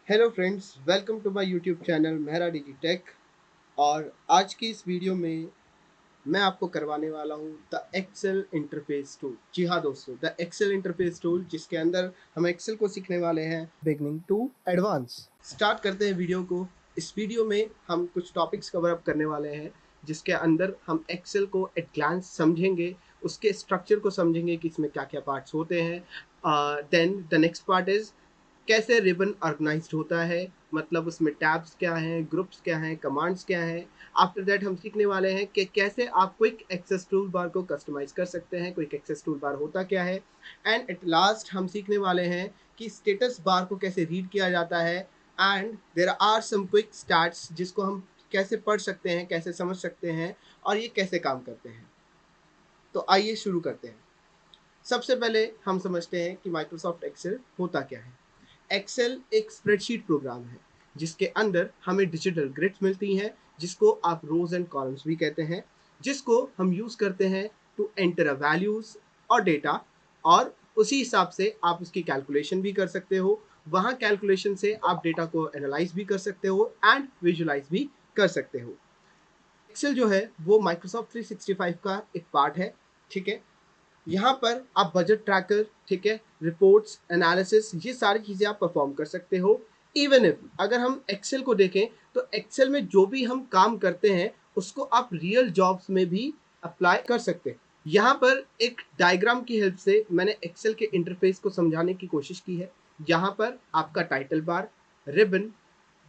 Hello friends, welcome to my YouTube channel Mehra digi tech. और आज की इस वीडियो में मैं आपको करवाने वाला हूँ द एक्सेल इंटरफेस टूल। जी हाँ दोस्तों, द एक्सेल इंटरफेस टूल, जिसके अंदर हम एक्सेल को सीखने वाले हैं बिगनिंग टू एडवांस। स्टार्ट करते हैं वीडियो को। इस वीडियो में हम कुछ टॉपिक्स कवर अप करने वाले हैं, जिसके अंदर हम एक्सेल को एट ग्लांस समझेंगे, उसके स्ट्रक्चर को समझेंगे कि इसमें क्या क्या पार्ट्स होते हैं। Then the next part is कैसे रिबन ऑर्गेनाइज्ड होता है, मतलब उसमें टैब्स क्या हैं, ग्रुप्स क्या हैं, कमांड्स क्या हैं। आफ्टर दैट हम सीखने वाले हैं कि कैसे आप क्विक एक्सेस टूल बार को कस्टमाइज कर सकते हैं, क्विक एक्सेस टूल बार होता क्या है। एंड एट लास्ट हम सीखने वाले हैं कि स्टेटस बार को कैसे रीड किया जाता है। And there are some quick starts जिसको हम कैसे पढ़ सकते हैं, कैसे समझ सकते हैं, और ये कैसे काम करते हैं। तो आइए शुरू करते हैं। सबसे पहले हम समझते हैं कि माइक्रोसॉफ्ट एक्सेल होता क्या है। एक्सेल एक स्प्रेडशीट प्रोग्राम है जिसके अंदर हमें डिजिटल ग्रिड्स मिलती हैं, जिसको आप रोज एंड कॉलम्स भी कहते हैं, जिसको हम यूज करते हैं टू एंटर अ वैल्यूज और डेटा। और उसी हिसाब से आप उसकी कैलकुलेशन भी कर सकते हो। वहां कैलकुलेशन से आप डेटा को एनालाइज भी कर सकते हो एंड विजुलाइज भी कर सकते हो। एक्सेल जो है वो माइक्रोसॉफ्ट 365 का एक पार्ट है। ठीक है, यहाँ पर आप बजट ट्रैकर, ठीक है, रिपोर्ट्स, एनालिसिस, ये सारी चीज़ें आप परफॉर्म कर सकते हो। इवन इफ अगर हम एक्सेल को देखें तो एक्सेल में जो भी हम काम करते हैं उसको आप रियल जॉब्स में भी अप्लाई कर सकते हैं। यहाँ पर एक डायग्राम की हेल्प से मैंने एक्सेल के इंटरफेस को समझाने की कोशिश की है। यहाँ पर आपका title bar, ribbon,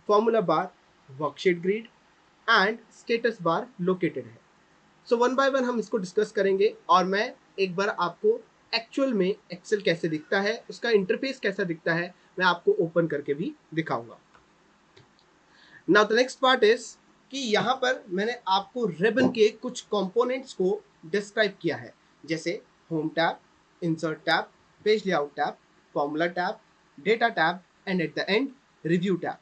formula bar, worksheet grid and status bar located है। सो वन बाय वन हम इसको डिस्कस करेंगे और मैं एक बार आपको एक्चुअल में एक्सेल कैसे दिखता है, उसका इंटरफेस कैसा दिखता है, मैं आपको ओपन करके भी दिखाऊंगा। Now the next part is कि यहाँ पर मैंने आपको रिबन के कुछ कंपोनेंट्स को डिस्क्राइब किया है, जैसे home tab, insert tab, page layout tab, formula tab, data tab and at the end review tab.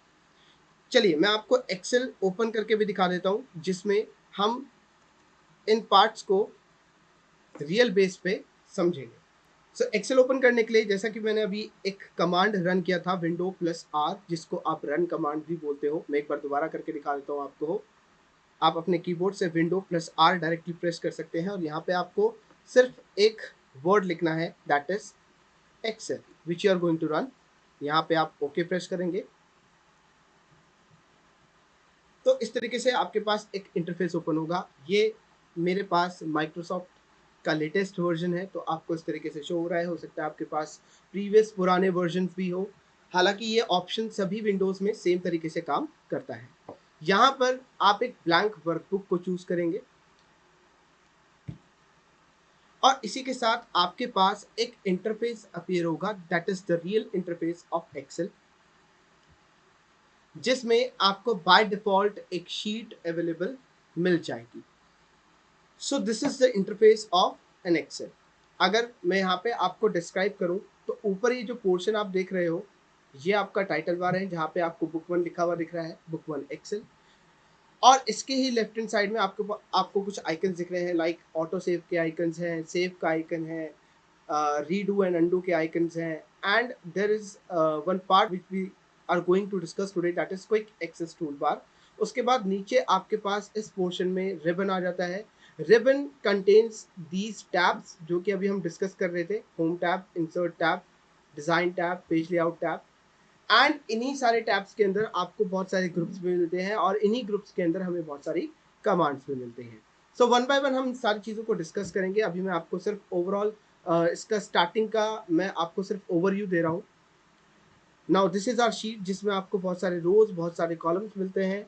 चलिए मैं आपको एक्सेल ओपन करके भी दिखा देता हूँ, जिसमें हम इन पार्ट्स को रियल बेस पे समझेंगे। सो एक्सेल ओपन करने के लिए, जैसा कि मैंने अभी एक कमांड रन किया था, विंडो प्लस आर, जिसको आप रन कमांड भी बोलते हो, मैं एक बार दोबारा करके दिखा देता हूँ आपको। आप अपने कीबोर्ड से window plus R directly press कर सकते हैं और यहाँ पे आपको सिर्फ एक वर्ड लिखना है, that is Excel which you are going to run. यहाँ पे आप ओके प्रेस करेंगे तो इस तरीके से आपके पास एक इंटरफेस ओपन होगा। ये मेरे पास माइक्रोसॉफ्ट का लेटेस्ट वर्जन है, तो आपको इस तरीके से शो हो रहा है। हो सकता है आपके पास प्रीवियस पुराने वर्जन भी हो। हालांकि ये ऑप्शन सभी विंडोज में सेम तरीके से काम करता है। यहाँ पर आप एक ब्लैंक वर्कबुक को चूज करेंगे और इसी के साथ आपके पास एक इंटरफेस अपीयर होगा, that is the real interface of Excel, जिसमें आपको बाय डिफॉल्ट एक शीट अवेलेबल मिल जाएगी। So this is the interface of an Excel. अगर मैं यहाँ पे आपको डिस्क्राइब करूँ तो ऊपर ये जो पोर्शन आप देख रहे हो, ये आपका टाइटल बार है, जहाँ पे आपको बुक वन लिखा हुआ दिख रहा है, बुक वन एक्सेल। और इसके ही लेफ्ट हैंड साइड में आपको कुछ आइकन्स दिख रहे हैं, लाइक ऑटो सेव के आइकन्स हैं, सेव का आइकन है, रीडू एंड अंडू के आइकन्स हैं। And there is one part which we are going to discuss today, that is quick access tool bar. उसके बाद नीचे आपके पास इस पोर्शन में रिबन आ जाता है। रिबन कंटेन्स दीज टैब्स जो कि अभी हम डिस्कस कर रहे थे, home tab, insert tab, design tab, page layout tab. And इन्हीं सारे टैब्स के अंदर आपको बहुत सारे ग्रुप्स भी मिलते हैं और इन्हीं ग्रुप्स के अंदर हमें बहुत सारी कमांड्स भी मिलते हैं। सो वन बाय वन हम सारी चीज़ों को डिस्कस करेंगे। अभी मैं आपको सिर्फ ओवरऑल इसका स्टार्टिंग का मैं आपको सिर्फ ओवरव्यू दे रहा हूँ। Now this is our sheet, जिसमें आपको बहुत सारे रोज, बहुत सारे कॉलम्स मिलते हैं।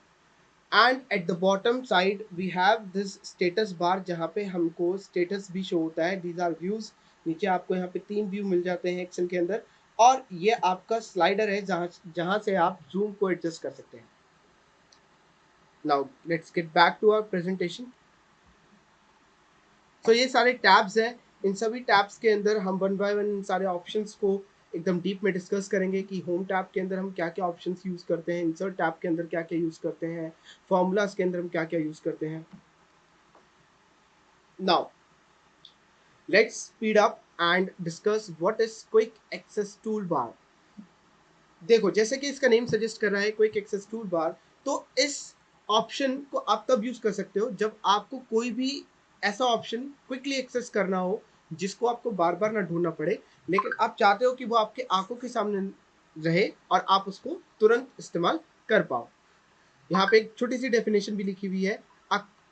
And at the bottom side we have this status bar, जहाँ पे हमको स्टेटस भी शो होता है। These are views. नीचे आपको यहाँ पे 3 व्यू मिल जाते हैं एक्सेल के अंदर। और ये आपका स्लाइडर है, जहाँ जहाँ से आप जूम को एडजस्ट कर सकते हैं। Now let's get back to our presentation. तो ये सारे टैब्स हैं। इन सभी टैब्स के अंदर हम वन बाय वन इन सारे ऑप्शंस को एकदम डीप में डिस्कस करेंगे कि होम टैब के अंदर हम क्या क्या ऑप्शंस यूज़ करते हैं, इंसर्ट टैब के अंदर क्या क्या यूज़ करते हैं, फॉर्मूलाज के अंदर हम क्या क्या यूज़ करते हैं। Now let's speed up and discuss what is quick access toolbar. देखो जैसे कि इसका नेम सजेस्ट कर रहा है क्विक एक्सेस टूल बार, तो इस ऑप्शन को आप तब यूज कर सकते हो जब आपको कोई भी ऐसा ऑप्शन क्विकली एक्सेस करना हो जिसको आपको बार बार ना ढूंढना पड़े, लेकिन आप चाहते हो कि वो आपके आंखों के सामने रहे और आप उसको तुरंत इस्तेमाल कर पाओ। यहाँ पे एक छोटी सी डेफिनेशन भी लिखी हुई है,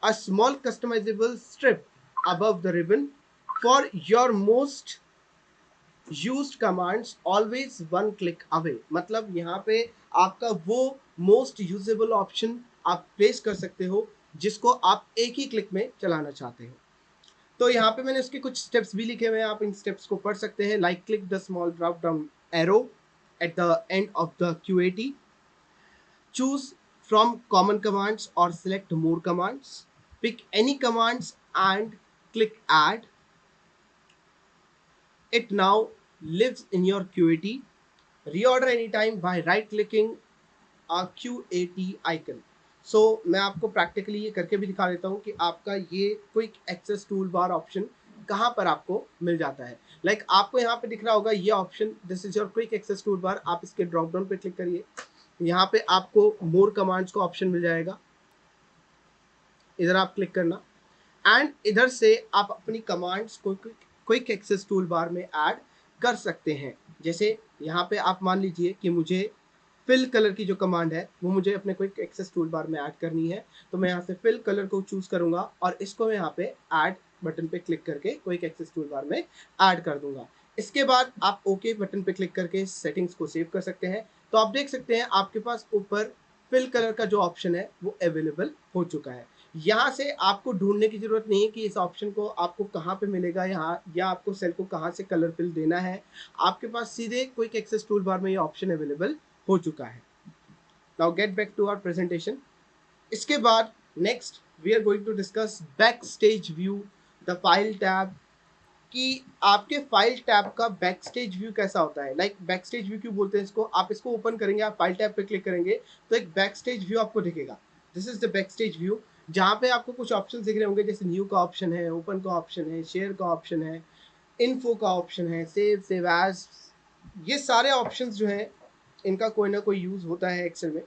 a small customizable strip above the ribbon for your most used commands always one click away। मतलब यहाँ पे आपका वो मोस्ट यूजेबल ऑप्शन आप प्लेस कर सकते हो जिसको आप एक ही क्लिक में चलाना चाहते हो। तो यहाँ पे मैंने उसके कुछ स्टेप्स भी लिखे हुए हैं, आप इन स्टेप्स को पढ़ सकते हैं। Like click the small drop down arrow at the end of the QAT, choose from common commands or select more commands, pick any commands and click add. It now lives in your QAT. Reorder anytime by right clicking a QAT icon. सो मैं आपको practically ये करके भी दिखा देता हूँ कि आपका ये quick access tool bar option कहाँ पर आपको मिल जाता है। लाइक आपको यहाँ पे दिख रहा होगा ये option, this is your quick access tool bar. आप इसके ड्रॉप डाउन पे क्लिक करिए, यहाँ पे आपको मोर कमांड्स का ऑप्शन मिल जाएगा, इधर आप क्लिक करना एंड इधर से आप अपनी कमांड्स को क्विक एक्सेस टूल बार में ऐड कर सकते हैं। जैसे यहाँ पे आप मान लीजिए कि मुझे फिल कलर की जो कमांड है वो मुझे अपने क्विक एक्सेस टूल बार में ऐड करनी है, तो मैं यहाँ से फिल कलर को चूज करूंगा और इसको मैं यहाँ पे ऐड बटन पे क्लिक करके क्विक एक्सेस टूल बार में ऐड कर दूंगा। इसके बाद आप ओके बटन पे क्लिक करके सेटिंग्स को सेव कर सकते हैं। तो आप देख सकते हैं आपके पास ऊपर फिल कलर का जो ऑप्शन है वो अवेलेबल हो चुका है। यहाँ से आपको ढूंढने की जरूरत नहीं है कि इस ऑप्शन को आपको कहाँ पे मिलेगा यहाँ, या आपको सेल को कहाँ से कलर फिल देना है। आपके पास सीधे क्विक एक्सेस टूल बार में ये ऑप्शन अवेलेबल हो चुका है। Now get back to our presentation. इसके बाद next we are going to discuss back stage view, the file tab, कि आपके फाइल टैब का बैक स्टेज व्यू कैसा होता है। लाइक बैक स्टेज व्यू क्यों बोलते हैं इसको, आप इसको ओपन करेंगे, आप फाइल टैब पे क्लिक करेंगे तो एक बैक स्टेज व्यू आपको दिखेगा। This is the back stage view, जहाँ पे आपको कुछ ऑप्शन दिख रहे होंगे, जैसे न्यू का ऑप्शन है, ओपन का ऑप्शन है, शेयर का ऑप्शन है, इन्फो का ऑप्शन है, सेव एज। ये सारे ऑप्शंस जो हैं इनका कोई ना कोई यूज होता है एक्सेल में,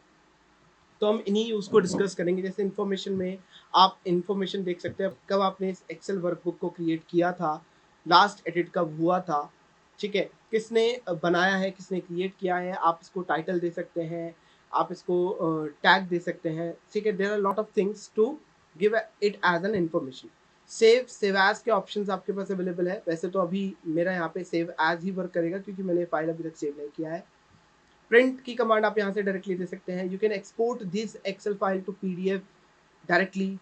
तो हम इन्हीं यूज को डिस्कस करेंगे। जैसे इन्फॉर्मेशन में आप इन्फॉर्मेशन देख सकते हैं, कब आपने इस एक्सेल वर्कबुक को क्रिएट किया था, लास्ट एडिट कब हुआ था, ठीक है, किसने बनाया है, किसने क्रिएट किया है। आप इसको टाइटल दे सकते हैं, आप इसको टैग दे सकते हैं, ठीक है। There are lot of things to give it as an information. Save as के ऑप्शंस आपके पास अवेलेबल है। वैसे तो अभी मेरा यहाँ पे सेव एज ही वर्क करेगा क्योंकि मैंने फाइल अभी तक सेव नहीं किया है। प्रिंट की कमांड आप यहाँ से डायरेक्टली दे सकते हैं। You can export this Excel file to PDF directly,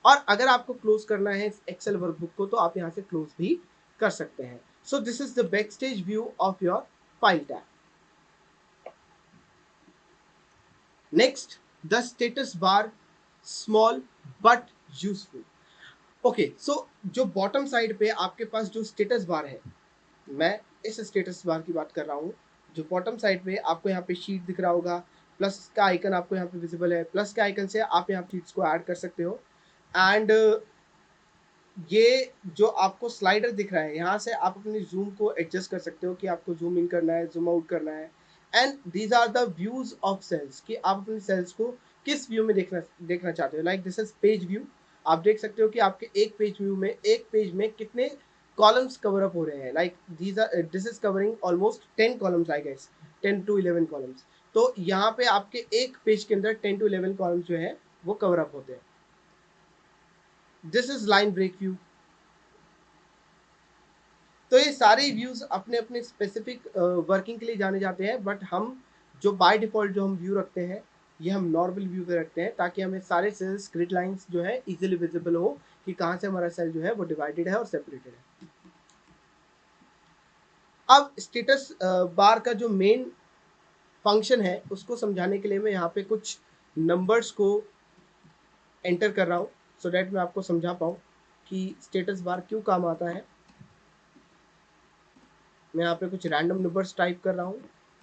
और अगर आपको क्लोज करना है इस एक्सेल वर्कबुक को तो आप यहाँ से क्लोज भी कर सकते हैं। So this is the back stage view of your file tab. Next, the status bar, small but useful. Okay, so जो बॉटम साइड पे आपके पास जो स्टेटस बार है, मैं इस स्टेटस बार की बात कर रहा हूँ। जो बॉटम साइड पे आपको यहाँ पे शीट दिख रहा होगा, प्लस का आइकन आपको यहाँ पे विजिबल है। प्लस के आइकन से आप यहाँ शीट्स को ऐड कर सकते हो एंड ये जो आपको स्लाइडर दिख रहा है, यहाँ से आप अपने जूम को एडजस्ट कर सकते हो कि आपको जूम इन करना है, जूम आउट करना है। And these are the views of cells, कि आप अपने सेल्स को किस व्यू में देखना चाहते हो। Like this is page view. आप देख सकते हो कि आपके एक पेज में कितने कॉलम्स कवर अप हो रहे हैं। Like this is covering almost 10 columns, I guess 10 to 11 columns. तो यहाँ पे आपके एक पेज के अंदर 10 to 11 कॉलम्स जो है वो कवर अप होते हैं। This is line break view. तो ये सारे व्यूज अपने अपने स्पेसिफिक वर्किंग के लिए जाने जाते हैं, बट हम जो बाय डिफॉल्ट जो हम व्यू रखते हैं ये हम नॉर्मल व्यू पे रखते हैं, ताकि हमें सारे सेल्स ग्रिड लाइंस जो है इजीली विजिबल हो कि कहाँ से हमारा सेल जो है वो डिवाइडेड है और सेपरेटेड है। अब स्टेटस बार का जो मेन फंक्शन है उसको समझाने के लिए मैं यहाँ पे कुछ नंबर्स को एंटर कर रहा हूँ, सो डैट मैं आपको समझा पाऊँ कि स्टेटस बार क्यों काम आता है। मैं यहाँ पे कुछ रैंडम नंबर्स टाइप कर रहा हूँ।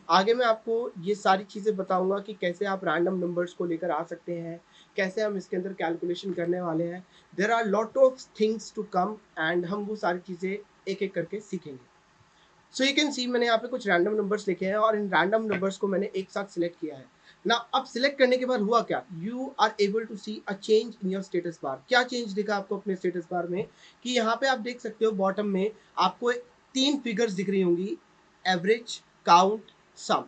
आगे मैं आपको ये सारी चीज़ें बताऊंगा कि कैसे आप रैंडम नंबर्स को लेकर आ सकते हैं, कैसे हम इसके अंदर कैलकुलेशन करने वाले हैं। There are lot of things to come and हम वो सारी चीज़ें एक एक करके सीखेंगे। सो यू कैन सी मैंने यहाँ पे कुछ रैंडम नंबर्स लिखे हैं और इन रैंडम नंबर्स को मैंने एक साथ सिलेक्ट किया है ना। अब सिलेक्ट करने के बाद हुआ क्या, you are able to see a change in your status bar. क्या चेंज दिखा आपको अपने स्टेटस बार में कि यहाँ पे आप देख सकते हो बॉटम में आपको 3 फिगर्स दिख रही होंगी, average, count, sum.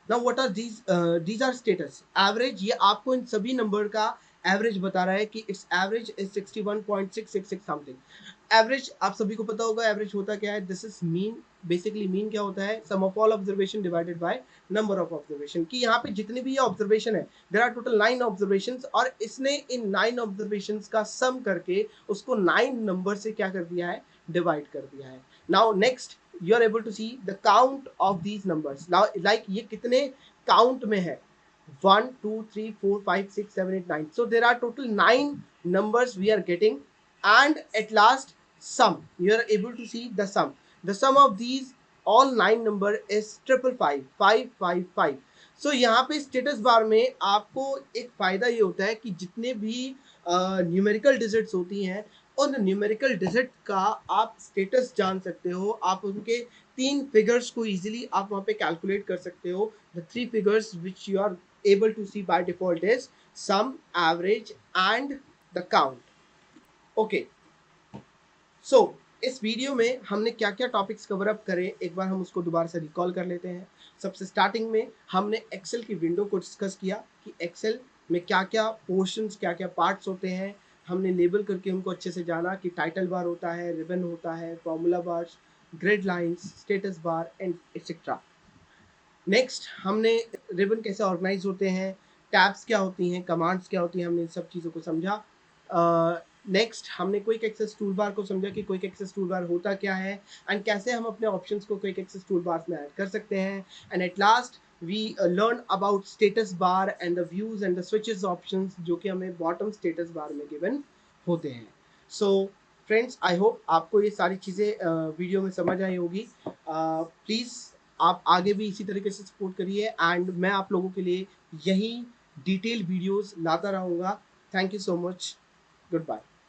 Now what are these are status. Average, ये आपको इन सभी नंबर का एवरेज बता रहा है कि its average is 61.666 something. Average आप सभी को पता होगा एवरेज होता क्या है, this is mean. Basically mean क्या होता है, sum of all observation divided by number of observation. कि यहाँ पे जितने भी ऑब्जर्वेशन है, देयर आर टोटल 9 ऑब्जर्वेशन और इसने इन 9 ऑब्जर्वेशन का सम करके उसको 9 नंबर से क्या कर दिया है, डिवाइड कर दिया है। Now next you are able to see the count of these numbers. Now like ये कितने काउंट में है, 1 2 3 4 5 6 7 8 9, so there are total 9 numbers we are getting. And at last sum, you are able to see the sum. The sum of these all 9 number is 555 so यहाँ पे status bar में आपको एक फायदा ये होता है कि जितने भी न्यूमेरिकल डिजिट्स होती हैं उन न्यूमेरिकल डिजिट का आप स्टेटस जान सकते हो। आप उनके 3 फिगर्स को इजीली आप वहाँ पे कैलकुलेट कर सकते हो। The 3 figures which you are able to see by default is sum, average and the count. Okay, so इस वीडियो में हमने क्या क्या टॉपिक्स कवर अप करे, एक बार हम उसको दोबारा से रिकॉल कर लेते हैं। सबसे स्टार्टिंग में हमने एक्सेल की विंडो को डिस्कस किया कि एक्सेल में क्या क्या पोर्शंस, क्या क्या पार्ट्स होते हैं। हमने लेबल करके उनको अच्छे से जाना कि टाइटल बार होता है, रिबन होता है, formula bar, grid lines, status bar and etcetera. Next हमने रिबन कैसे ऑर्गेनाइज होते हैं, टैब्स क्या होती हैं, कमांड्स क्या होती हैं, हमने इन सब चीज़ों को समझा। नेक्स्ट हमने क्विक एक्सेस टूल बार को समझा कि क्विक एक्सेस टूल बार होता क्या है एंड कैसे हम अपने ऑप्शंस को क्विक एक्सेस टूल बार में ऐड कर सकते हैं। And at last we learn about status bar and the views and the switches options जो कि हमें बॉटम स्टेटस बार में गिवन होते हैं। सो फ्रेंड्स, आई होप आपको ये सारी चीज़ें वीडियो में समझ आई होगी। प्लीज़ आप आगे भी इसी तरीके से सपोर्ट करिए एंड मैं आप लोगों के लिए यही डिटेल वीडियोस लाता रहूँगा। Thank you so much, good bye.